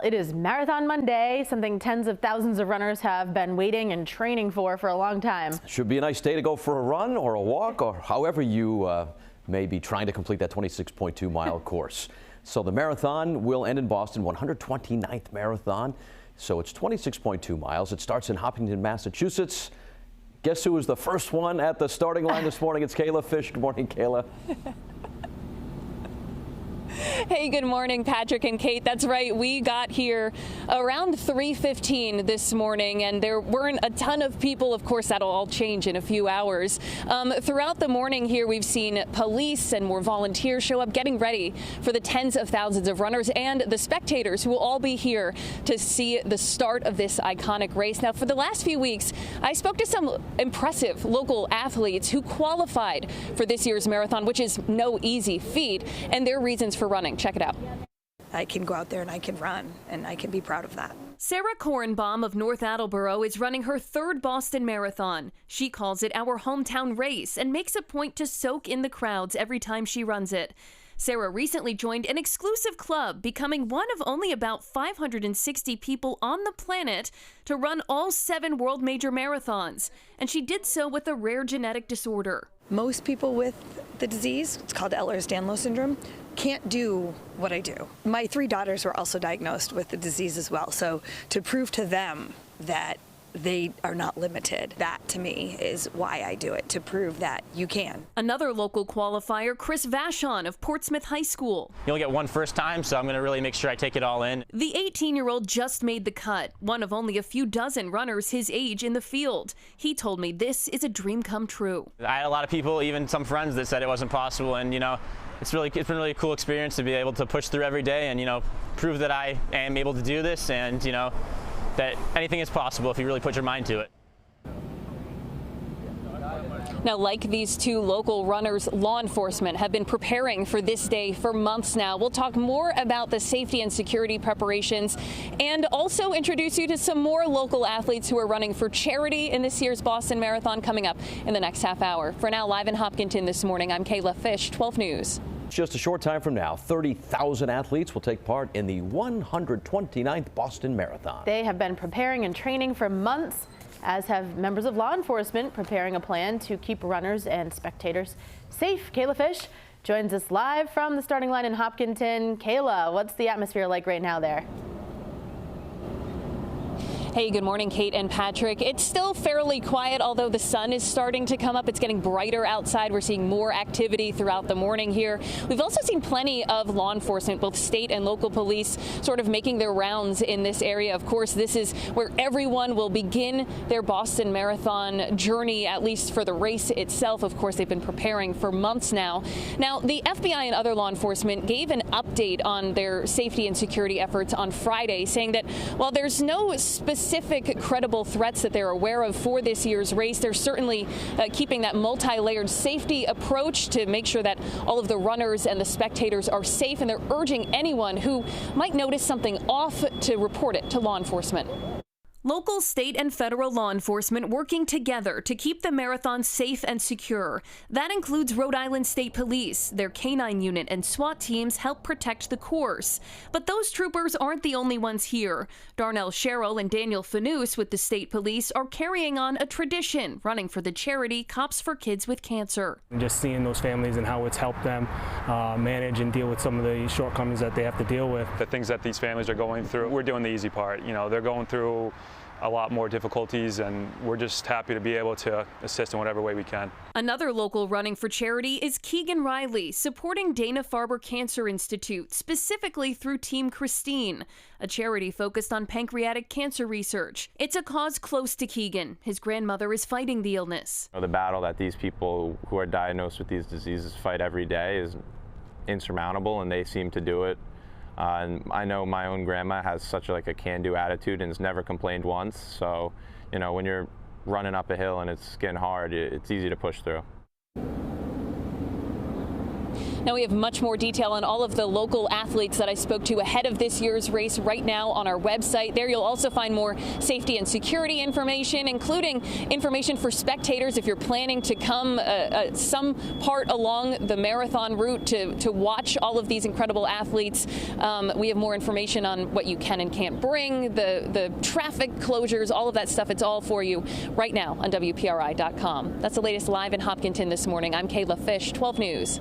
Well, it is Marathon Monday, something tens of thousands of runners have been waiting and training for a long time. Should be a nice day to go for a run or a walk or however you may be trying to complete that 26.2 mile course. So the marathon will end in Boston, 129th marathon. So it's 26.2 miles. It starts in Hopkinton, Massachusetts. Guess who was the first one at the starting line this morning? It's Kayla Fish. Good morning, Kayla. Hey, good morning, Patrick and Kate. That's right. We got here around 3:15 this morning, and there weren't a ton of people. Of course, that'll all change in a few hours. Throughout the morning here, we've seen police and more volunteers show up getting ready for the tens of thousands of runners and the spectators who will all be here to see the start of this iconic race. Now, for the last few weeks, I spoke to some impressive local athletes who qualified for this year's marathon, which is no easy feat, and their reasons for running. Check it out. I can go out there and I can run, and I can be proud of that. Sarah Kornbaum of North Attleboro is running her third Boston Marathon. She calls it our hometown race and makes a point to soak in the crowds every time she runs it. Sarah recently joined an exclusive club, becoming one of only about 560 people on the planet to run all 7 world major marathons. And she did so with a rare genetic disorder. Most people with the disease, it's called Ehlers-Danlos syndrome, can't do what I do. My 3 daughters were also diagnosed with the disease as well. So to prove to them that they are not limited, that to me is why I do it, to prove that you can. Another local qualifier, Chris Vashon of Portsmouth High School. You only get one first time, so I'm going to really make sure I take it all in. The 18-year-old just made the cut, one of only a few dozen runners his age in the field. He told me this is a dream come true. I had a lot of people, even some friends, that said it wasn't possible, and it's been really a cool experience to be able to push through every day and prove that I am able to do this, and that anything is possible if you really put your mind to it. Now, like these 2 local runners, law enforcement have been preparing for this day for months now. We'll talk more about the safety and security preparations and also introduce you to some more local athletes who are running for charity in this year's Boston Marathon coming up in the next half hour. For now, live in Hopkinton this morning, I'm Kayla Fish, 12 News. Just a short time from now, 30,000 athletes will take part in the 129th Boston Marathon. They have been preparing and training for months, as have members of law enforcement preparing a plan to keep runners and spectators safe. Kayla Fish joins us live from the starting line in Hopkinton. Kayla, what's the atmosphere like right now there? Hey, good morning, Kate and Patrick. It's still fairly quiet, although the sun is starting to come up. It's getting brighter outside. We're seeing more activity throughout the morning here. We've also seen plenty of law enforcement, both state and local police, sort of making their rounds in this area. Of course, this is where everyone will begin their Boston Marathon journey, at least for the race itself. Of course, they've been preparing for months now. Now, the FBI and other law enforcement gave an update on their safety and security efforts on Friday, saying that while there's no specific credible threats that they're aware of for this year's race, they're certainly keeping that multi-layered safety approach to make sure that all of the runners and the spectators are safe, and they're urging anyone who might notice something off to report it to law enforcement. Local, state, and federal law enforcement working together to keep the marathon safe and secure. That includes Rhode Island State Police. Their K-9 unit and SWAT teams help protect the course. But those troopers aren't the only ones here. Darnell Sherrill and Daniel Fanous with the state police are carrying on a tradition, running for the charity Cops for Kids with Cancer. Just seeing those families and how it's helped them manage and deal with some of the shortcomings that they have to deal with. The things that these families are going through, we're doing the easy part. They're going through a lot more difficulties, and we're just happy to be able to assist in whatever way we can. Another local running for charity is Keegan Riley, supporting Dana-Farber Cancer Institute, specifically through Team Christine, a charity focused on pancreatic cancer research. It's a cause close to Keegan. His grandmother is fighting the illness. The battle that these people who are diagnosed with these diseases fight every day is insurmountable, and they seem to do it. And I know my own grandma has such a can-do attitude and has never complained once. So, when you're running up a hill and it's getting hard, it's easy to push through. Now we have much more detail on all of the local athletes that I spoke to ahead of this year's race right now on our website. There you'll also find more safety and security information, including information for spectators if you're planning to come some part along the marathon route to watch all of these incredible athletes. We have more information on what you can and can't bring, the traffic closures, all of that stuff. It's all for you right now on WPRI.com. That's the latest live in Hopkinton this morning. I'm Kayla Fish, 12 News.